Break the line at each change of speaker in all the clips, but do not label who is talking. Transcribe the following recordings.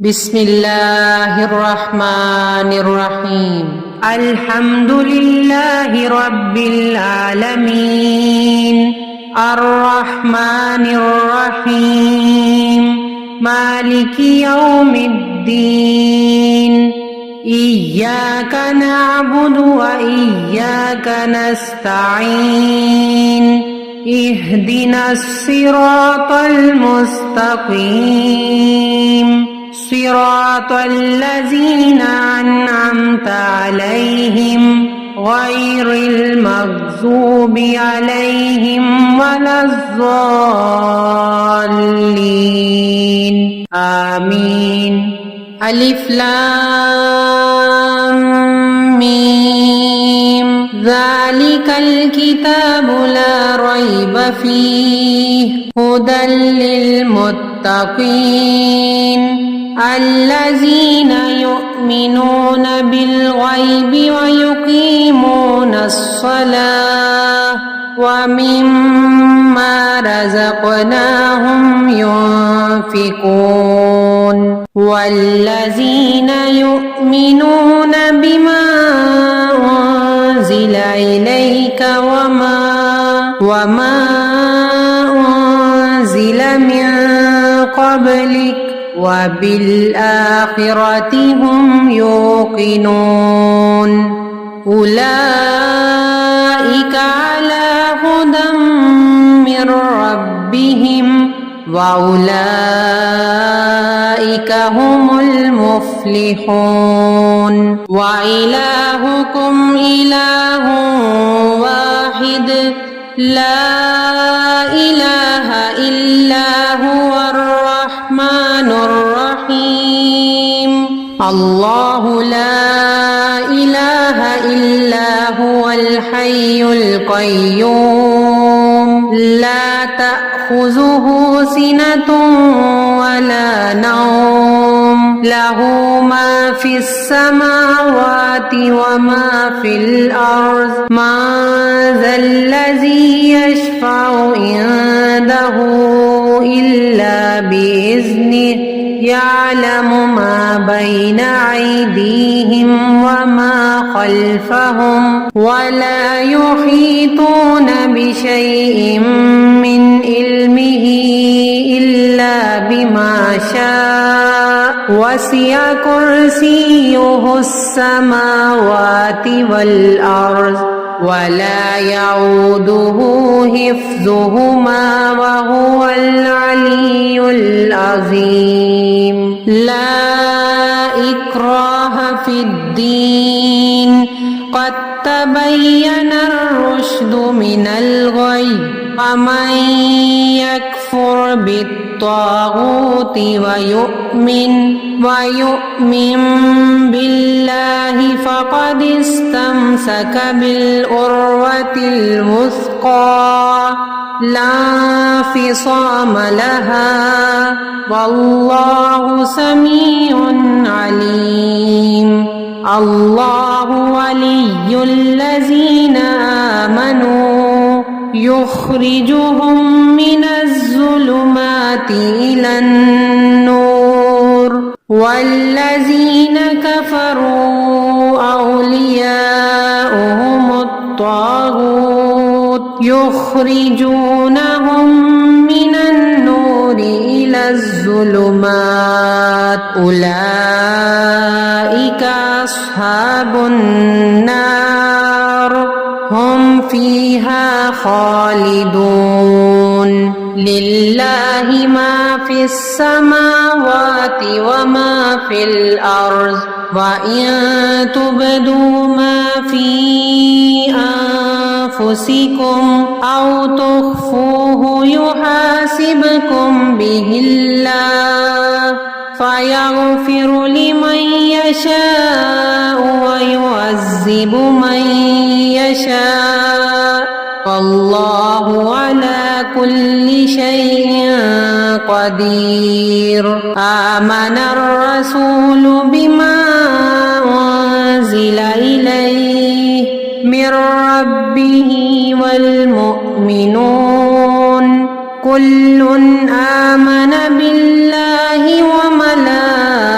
بسم الله الرحمن الرحيم الحمد لله رب العالمين الرحمن الرحيم مالك يوم الدين إياك نعبد وإياك نستعين اهدنا الصراط المستقيم صراط الذين أنعمت عليهم غير المغضوب عليهم ولا الضالين آمين ألف لام ميم ذلك الكتاب لا ريب فيه هدى للمتقين الذين يؤمنون بالغيب ويقيمون الصلاة ومما رزقناهم ينفقون والذين يؤمنون بما أنزل إليك وما أنزل من قبلك وبالآخرة هم يوقنون أولئك على هدى من ربهم وأولئك هم المفلحون وإلهكم إله واحد لا إله إلا هو الرحمن الرحيم الله لا إله إلا هو الحي القيوم لا تأخذه سنة ولا نوم له ما في السماوات وما في الأرض من ذا الذي يشفع عنده إلا بإذنه يعلم ما بين أيديهم وما خلفهم ولا يحيطون بشيء من علمه إلا بما شاء وسع كرسيه السماوات والأرض ولا يعوده حفظهما وهو العلي العظيم لا إكراه في الدين قد تبين الرشد من الغي ومن يكفر بالطاغوت ويؤمن بالله فقد استمسك بالعروة الوثقى لا انفصام لها والله سميع عليم الله ولي الذين آمنوا يخرجهم من الظلمات إلى النور والذين كفروا أولياؤهم الطاغوت يخرجونهم من النور إلى الظلمات أولئك أصحاب النار هم فيها خالدون لله ما في السماوات وما في الأرض وإن تبدوا ما في أنفسكم أو تخفوه يحاسبكم به الله فيغفر لمن يشاء ويعذب من يشاء والله على كل شيء قدير آمن الرسول بما أنزل إليه من ربه والمؤمنون كل آمن بالله وملائكته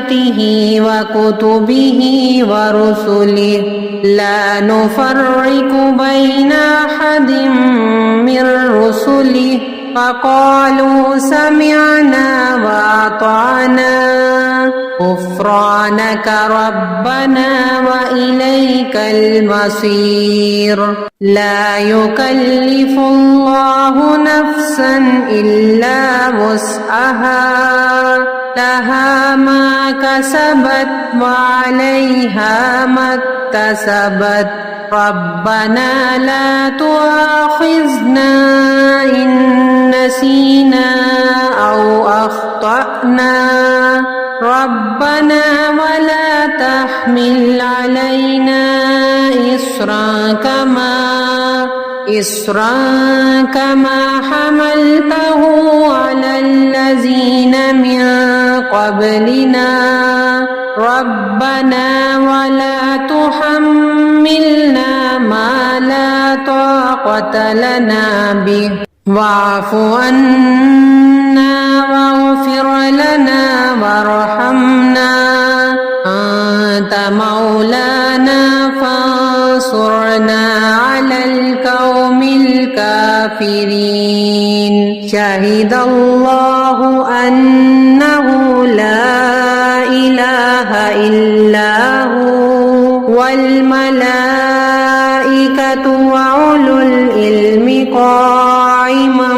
وملائكته وكتبه ورسله لا نفرق بين أحد من رسله فقالوا سمعنا وأطعنا غفرانك ربنا وإليك المصير لا يكلف الله نفسا إلا وسعها لها ما كسبت وعليها ما اكتسبت ربنا لا تؤاخذنا إن نسينا أو أخطأنا ربنا ولا تحمل علينا إصرا كما حملته على الذين من قبلنا ربنا ولا تحملنا ما لا طاقة لنا به واعف عنا واغفر لنا وارحمنا أنت مولانا فانصرنا على القوم الكافرين شهد الله أنه لا إله إلا هو والملائكة وأولو العلم قائما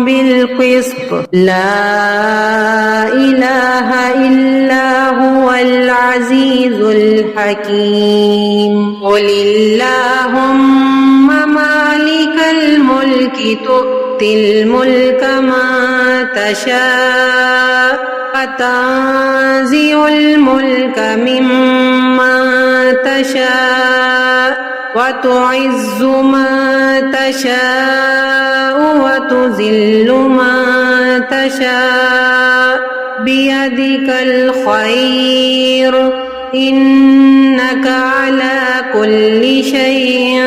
بالقسط لا إله إلا هو العزيز الحكيم قل اللهم مالك الملك تؤتي الملك من تشاء وتنزع الملك ممن تشاء وتعز من تشاء وتذل من تشاء بيدك الخير إنك على كل شيء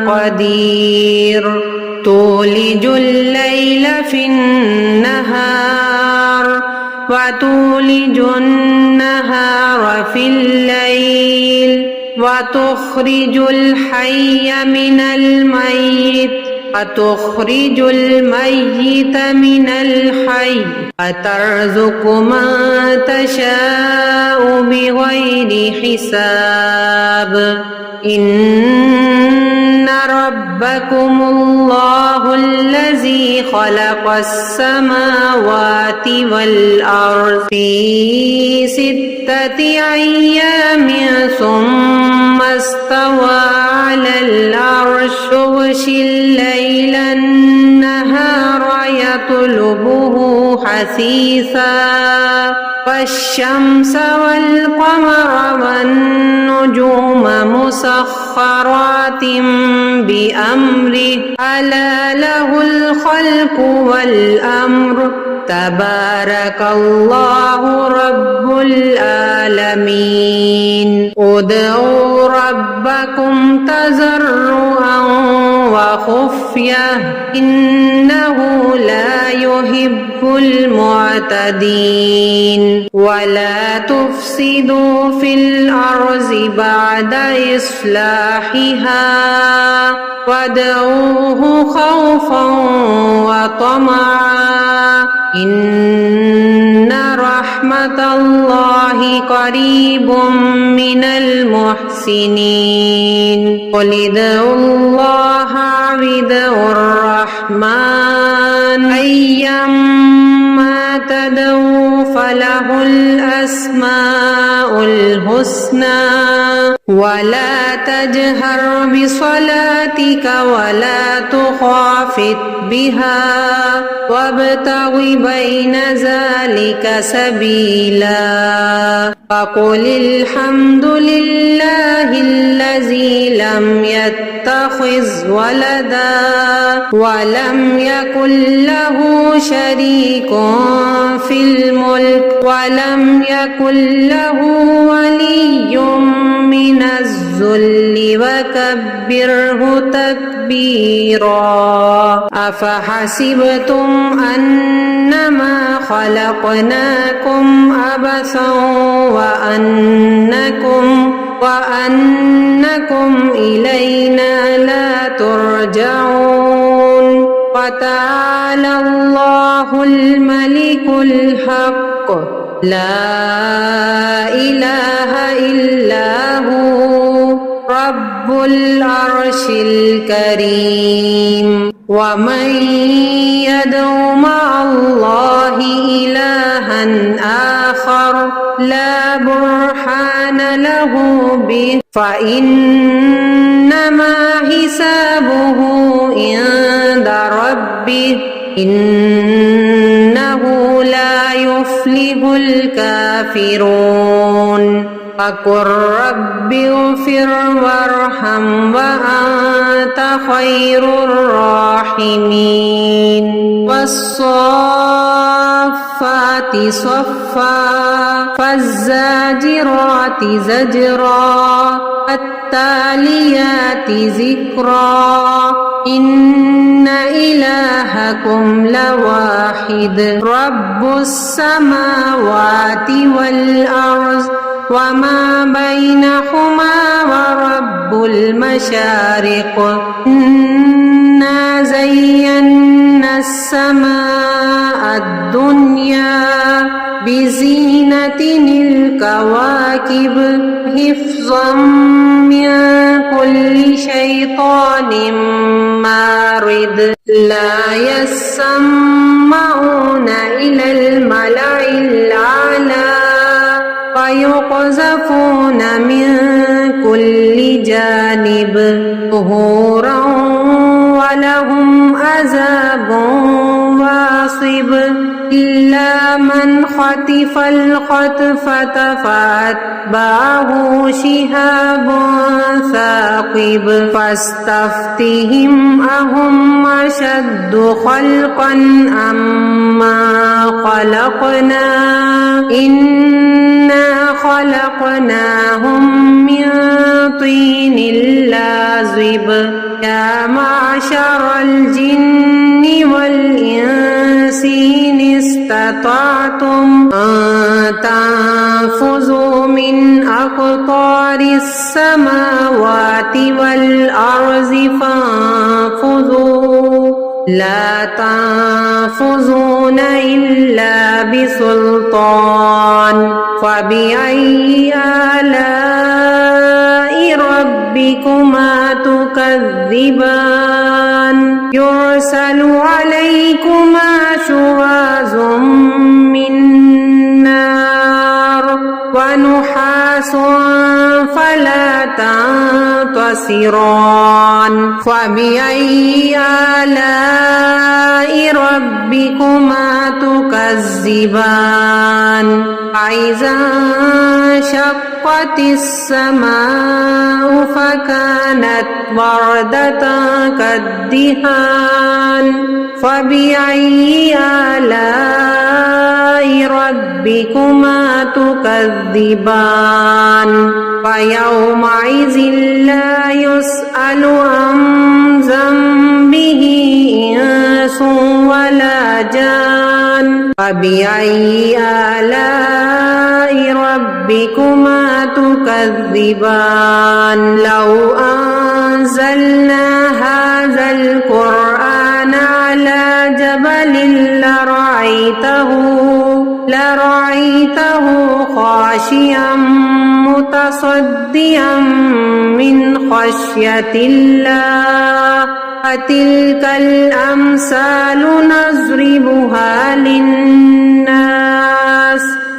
قدير تولج الليل في النهار وتولج النهار في الليل وتخرج الحي من الميت وتخرج الميت من الحي وترزق من تشاء بغير حساب إن ربكم الله الذي خلق السماوات والأرض في 6 أيام ثم استوى على العرش يغشي الليل النهار يطلبه حثيثا والشمس والقمر والنجوم مسخرات بأمره ألا له الخلق والأمر تبارك الله رب العالمين ادعوا ربكم تضرعا وخفية إنه لا يحب المعتدين ولا تفسدوا في الأرض بعد إصلاحها وادعوه خوفا وطمعا إن رحمة الله قريب من المحسنين قل ادعوا الله أو ادعوا الرحمن أيما تدعوا فله الأسماء الحسنى ولا تجهر بصلاتك ولا تخافت بها وابتغ بين ذلك سبيلا فقل الحمد لله الذي لم يتخذ ولدا ولم يكن له شريك في الملك ولم يكن له ولي من الذل وكبره تكبيرا أفحسبتم أن أنما خلقناكم عبثا وأنكم إلينا لا ترجعون وتعالى الله الملك الحق لا إله إلا هو رب العرش الكريم ومن يدع مع الله إلها آخر لا برهان له به فإنما حسابه عند ربه إنه لا يفلح الكافرون وقل رب اغفر وارحم وأنت خير الراحمين والصافات صفا فالزاجرات زجرا فالتاليات ذكرا إن إلهكم لواحد رب السماوات والأرض وما بينهما ورب المشارق إنا زينا السماء الدنيا بزينة الكواكب حفظا من كل شيطان مارد لا يسمعون إلى الملأ الأعلى ويقذفون من كل جانب ظهورا ولهم عذاب واصب إلا من خطف الخطفة فأتبعه شهاب ثاقب فاستفتهم أهم أشد خلقا أما خلقنا إنا خلقناهم من طين لازب يا معشر الجن والإنس إن استطعتم أن تنفذوا من أقطار السماوات والأرض فانفذوا لا تنفذون إلا بسلطان فبأي آلاء ربكما تكذبان يرسل عليكما شواظ من نار ونحاس فلا تنتصران فبأي آلاء ربكما تكذبان فإذا انشقت السماء فكانت وردة كالدهان فبأي آلاء ربكما تكذبان فيومئذ لا يسأل عن ذنبه إنس ولا جان فبأي آلاء ربكما تكذبان لو أنزلنا هذا القرآن على جبل لرأيته خاشعا متصدعا من خشية الله فتلك الأمثال نضربها للناس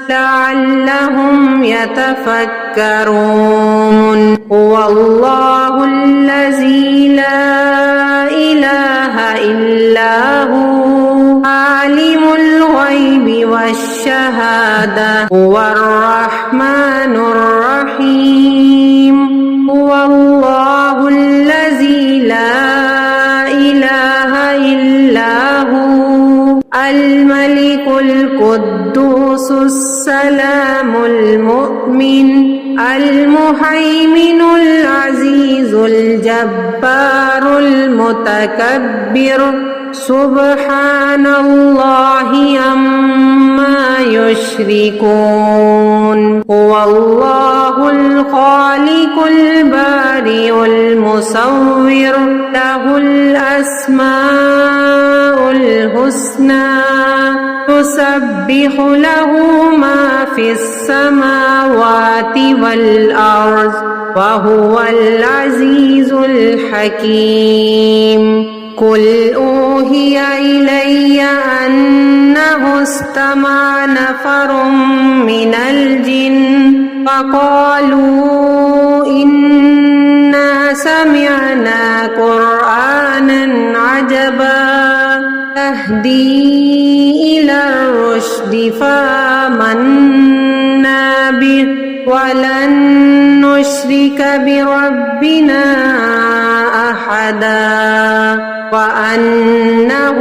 لعلهم يتفكرون هو الله الذي لا إله إلا هو عالم الغيب والشهادة هو الرحمن الرحيم هو الله الذي لا إله إلا هو الملك القدوس السلام المؤمن المهيمن العزيز الجبار المتكبر سبحان الله عما يشركون هو الله الخالق البارئ المصور له الأسماء الحسنى يسبح له ما في السماوات والأرض وهو العزيز الحكيم قل أوحي إلي أنه استمع نفر من الجن فقالوا إنا سمعنا قرآنا عجبا يهدي إلى الرشد فآمنا به ولن نشرك بربنا أحدا وأنه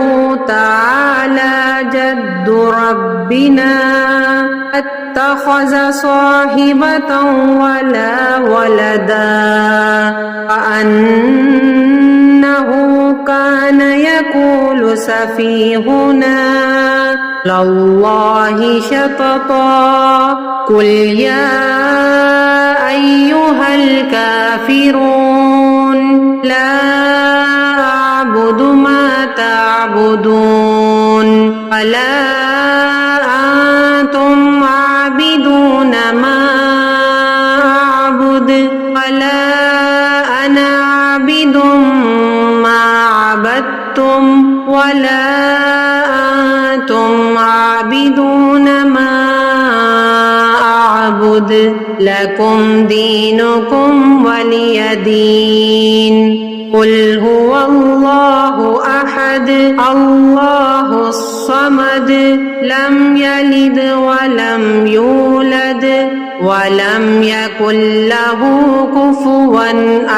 تعالى جد ربنا اتخذ صاحبة ولا ولدا وأنه كان يقول سفيهنا لله شططا قل يا أيها الكافرون لا أعبد ما تعبدون ولا أنتم عابدون ما أعبد ولا أنا عابد ما عبدتم ولا أنتم عابدون ما أعبد لكم دينكم ولي دين قل هو الله أحد الله الصمد لم يلد ولم يولد ولم يكن له كفوا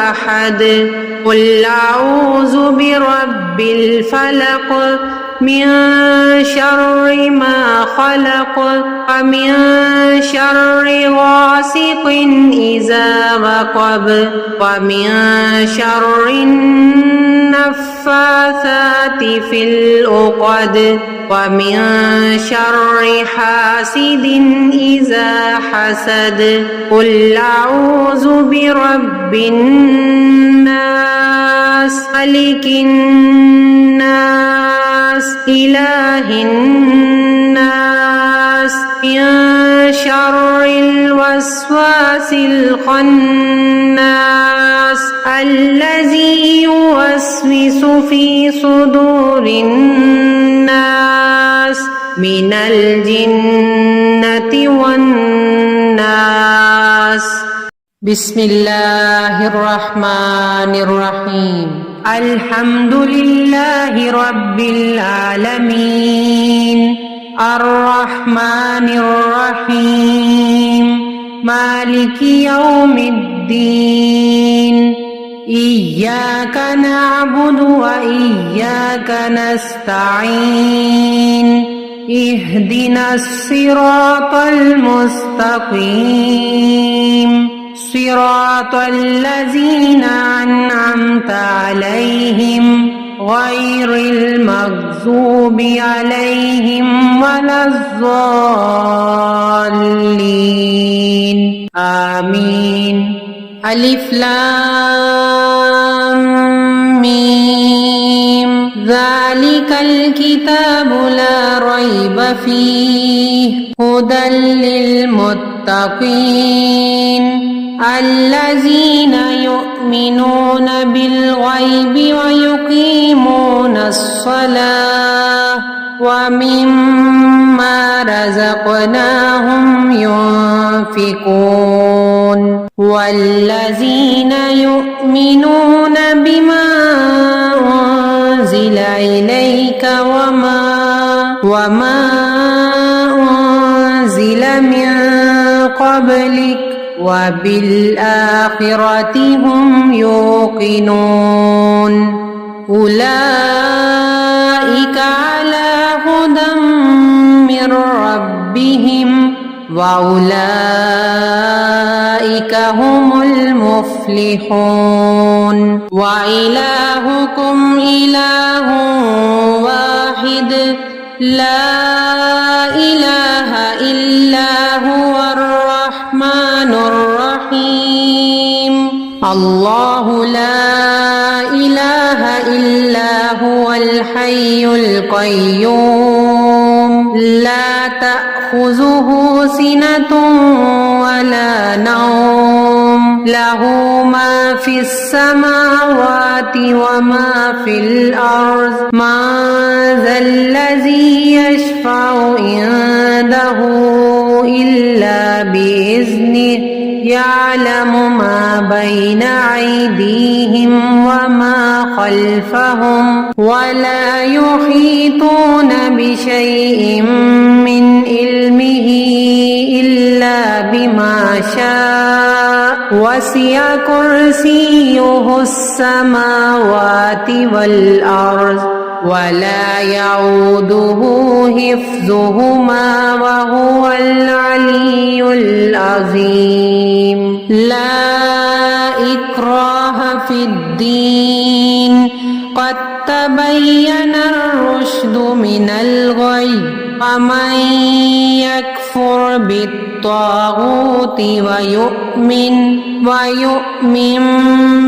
أحد قل أعوذ برب الفلق من شر ما خلق ومن شر غاسق إذا وقب ومن شر النفاثات في العقد ومن شر حاسد إذا حسد قل أعوذ برب الناس ملك الناس إله الناس من شر الوسواس الخناس الذي يوسوس في صدور الناس من الجنة والناس بسم الله الرحمن الرحيم الحمد لله رب العالمين الرحمن الرحيم مالك يوم الدين إياك نعبد وإياك نستعين اهدنا الصراط المستقيم صراط الذين أنعمت عليهم غير المغضوب عليهم ولا الضالين آمين ألف لام ميم ذلك الكتاب لا ريب فيه هدى للمتقين الذين يؤمنون بالغيب ويقيمون الصلاة ومما رزقناهم ينفقون والذين يؤمنون بما أنزل إليك وما أنزل من قبلك وبالآخرة هم يوقنون أولئك على هدى من ربهم وأولئك هم المفلحون وإلهكم إله واحد لا إله إلا هو الرحمن الرحيم الله لا إله إلا هو الحي القيوم لا تأخذه سنة ولا نوم له ما في السماوات وما في الأرض من ذا الذي يشفع عنده إلا بإذنه يعلم ما بين أيديهم وما خلفهم ولا يحيطون بشيء من علمه إلا بما شاء وسع كرسيه السماوات والأرض ولا يعوده حفظهما وهو العلي العظيم لا إكراه في الدين قد تبين الرشد من الغي ومن يكفر بالطاغوت ويؤمن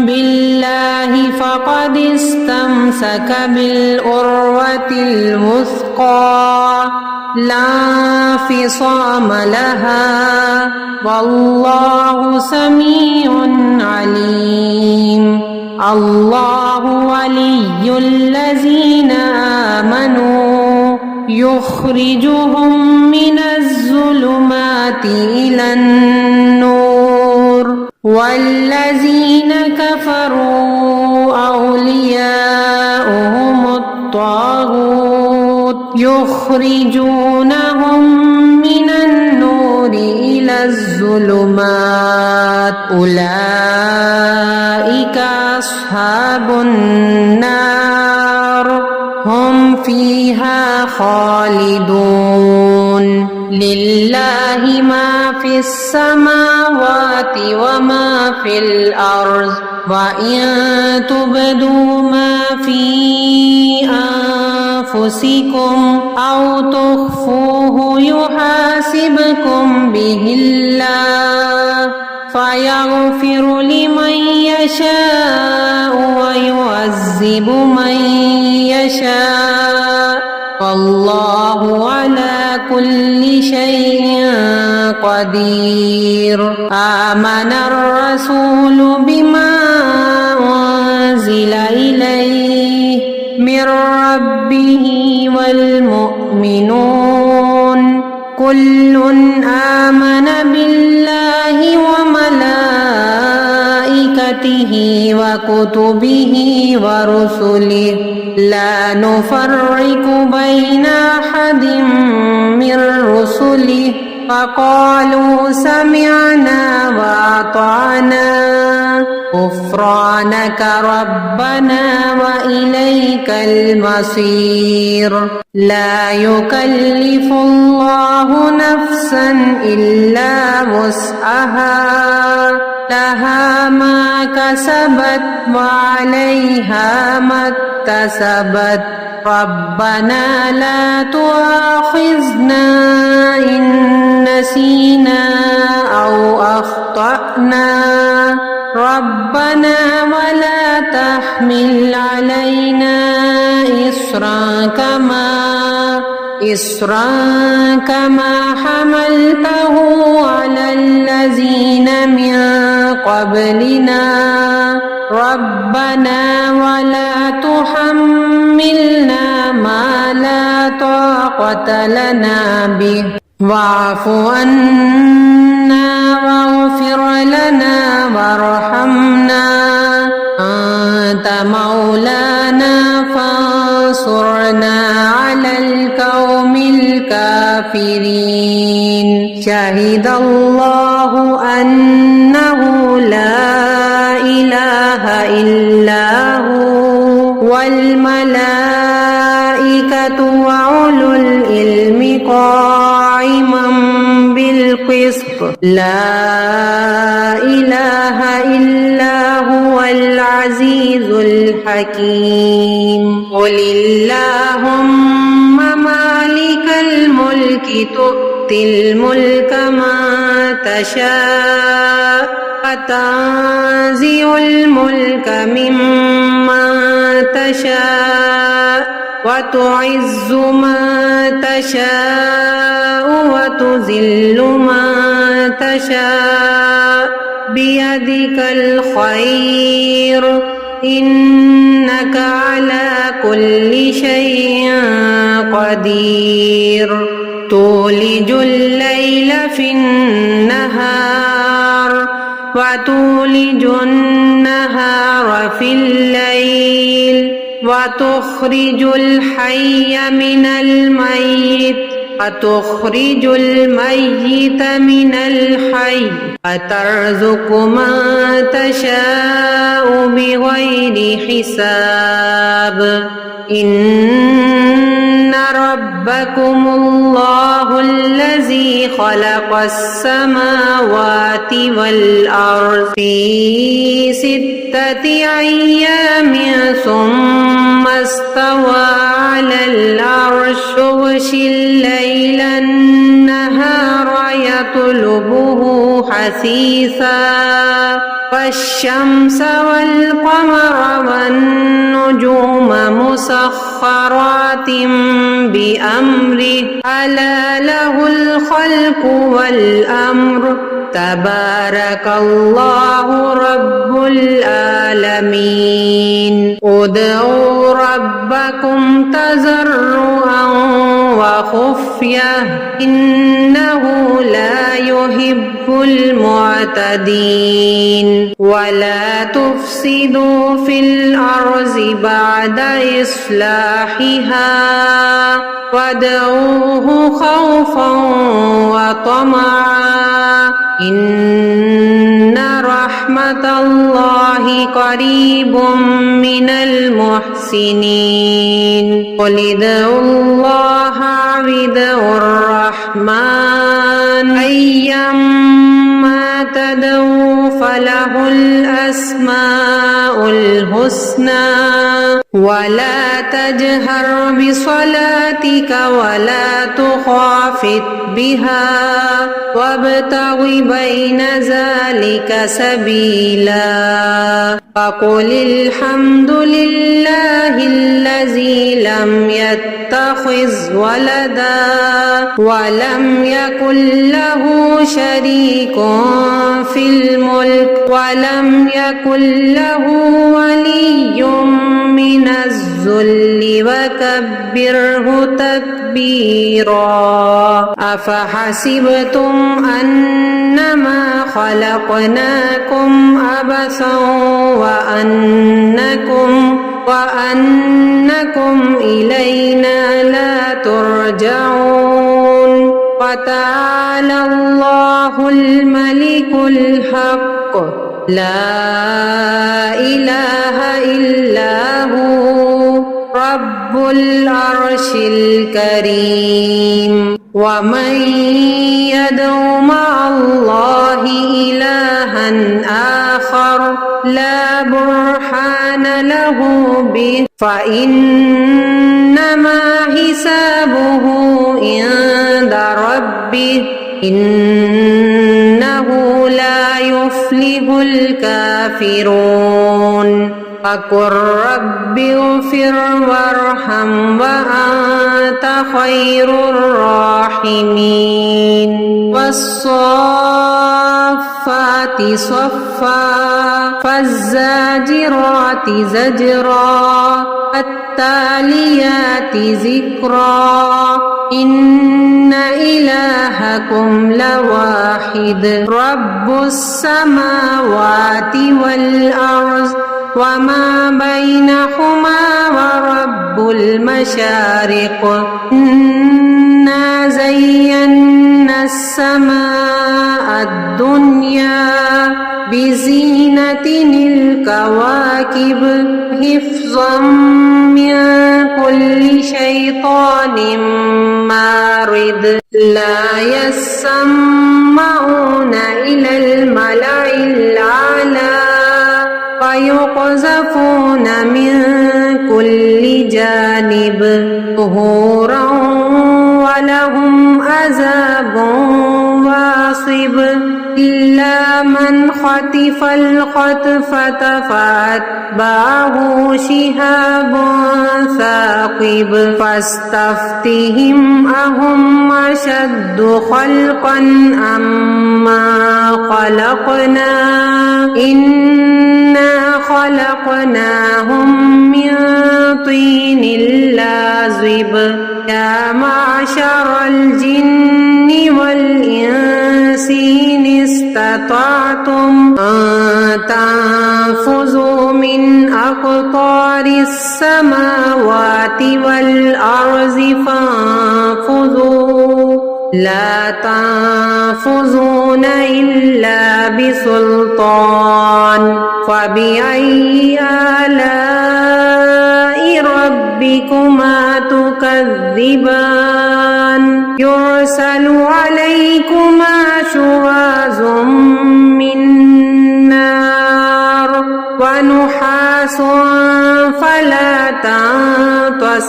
بالله فقد استمسك بالعروة الوثقى لا انفصام لها والله سميع عليم الله ولي الذين آمنوا يخرجهم من الظلمات إلى النور والذين كفروا أولياؤهم الطاغوت يخرجونهم من النور إلى الظلمات أولئك أصحاب النار هم فيها خالدون لله ما في السماوات وما في الأرض وإن تبدوا ما في أنفسكم أو تخفوه يحاسبكم به الله فيغفر لمن يشاء ويعذب من يشاء والله على كل شيء قدير آمن الرسول بما أنزل إليه من ربه والمؤمنون كل آمن بالله وملائكته وكتبه ورسله لا نفرق بين أحد من رسله فقالوا سمعنا وأطعنا غفرانك ربنا وإليك المصير لا يكلف الله نفسا إلا وسعها لها ما كسبت وعليها ما اكتسبت ربنا لا تؤاخذنا إن نسينا أو أخطأنا ربنا ولا تحمل علينا إصرا كما حملته على الذين من قبلنا ربنا ولا تحملنا ما لا طاقة لنا به واعف عنا واغفر لنا وارحمنا أنت مولانا فانصرنا على القوم الكافرين شهد الله أنه لا إله إلا هو والملائكة وأولو العلم قائما بالقسط بالقسط لا إله إلا هو العزيز الحكيم قل اللهم مالك الملك تؤتي الملك من تشاء وتنزع الملك ممن تشاء وتعز من تشاء وتذل من تشاء بيدك الخير إنك على كل شيء قدير تولج الليل في النهار وتولج النهار في الليل وتخرج الحي من الميت وتخرج الميت من الحي وترزق من تشاء بغير حساب إن ربكم الله الذي خلق السماوات والأرض في 6 أيام ثم استوى على العرش يغشي الليل النهار يطلبه حثيثا والشمس والقمر والنجوم مسخرات بأمره ألا له الخلق والأمر تبارك الله رب العالمين ادعوا ربكم تضرعا وخفية إنه لا يحب المعتدين ولا تفسدوا في الأرض بعد إصلاحها وادعوه خوفا وطمعا إن رحمة الله قريب من المحسنين قل ادعوا الله أو ادعوا الرحمن أيما تدعوا فله الأسماء الحسنى ولا تجهر بصلاتك ولا تخافت بها وابتغ بين ذلك سبيلا فقل الحمد لله الذي لم يتخذ ولدا ولم يكن له شريك في الملك ولم يكن له ولي من الذل وكبره تكبيرا أفحسبتم أنما خلقناكم عبثا وأنكم إلينا لا ترجعون وتعالى الله الملك الحق لا إله إلا هو رب العرش الكريم ومن يدع مع الله إلها آخر لا برهان له به فإنما حسابه عند ربه إنه لا يفلح الكافرون فقل رب اغفر وارحم وأنت خير الراحمين والصافات صفا فالزاجرات زجرا التاليات ذكرا إن إلهكم لواحد رب السماوات والأرض وما بينهما ورب المشارق إنا زينا السماء الدنيا بزينة الكواكب حفظا من كل شيطان مارد لا يسمعون جانب ظهورا ولهم عذاب واصب إلا من خطف الخطفة فأتبعه شهاب ثاقب فاستفتهم أهم أشد خلقا أما خلقنا إنا خلقناهم من طين لازب يا معشر الجن والإنس إن استطعتم أن تنفذوا من أقطار السماوات والأرض فانفذوا لا تنفذون إلا بسلطان فبأي آلاء ربكما تكذبان يرسل عليكما شواظ من نار ونحاس فلا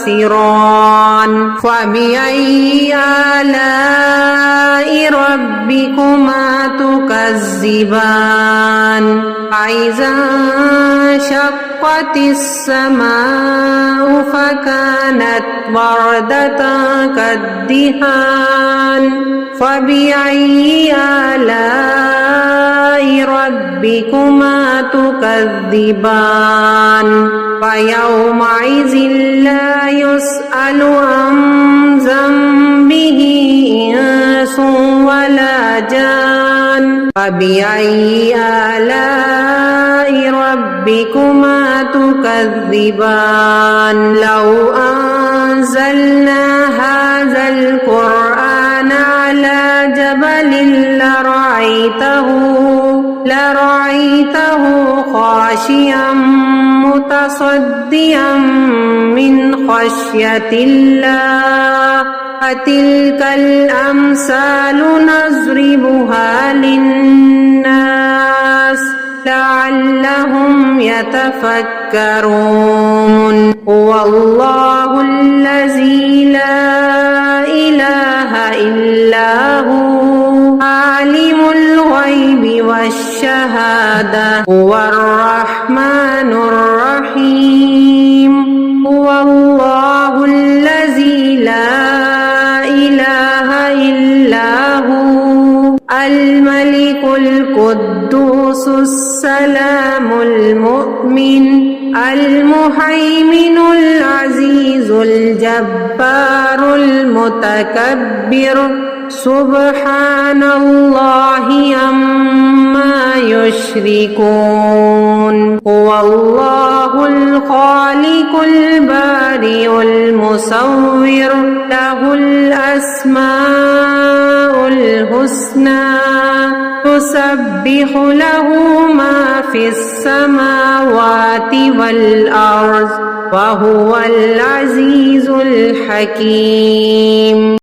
تنتصران فبأي آلاء ربكما تكذبان فإذا انشقت السماء فكانت وردة كالدهان فبأي آلاء ربكما تكذبان فيومئذ لا يسأل عن ذنبه إنس ولا جان فبأي آلاء ربكما تكذبان لو أنزلنا هذا القرآن على جبل لرأيته خاشعا متصدعا من خشية الله فتلك الأمثال نضربها للناس لعلهم يتفكرون هو الله الذي لا إله إلا هو عالم الغيب والشهادة هو الرحمن الرحيم هو الله الذي لا إله إلا هو الملك القدوس السلام المؤمن المهيمن العزيز الجبار المتكبر سبحان الله عما يشركون هو الله الخالق البارئ المصور له الأسماء الحسنى يسبح له ما في السماوات والأرض وهو العزيز الحكيم.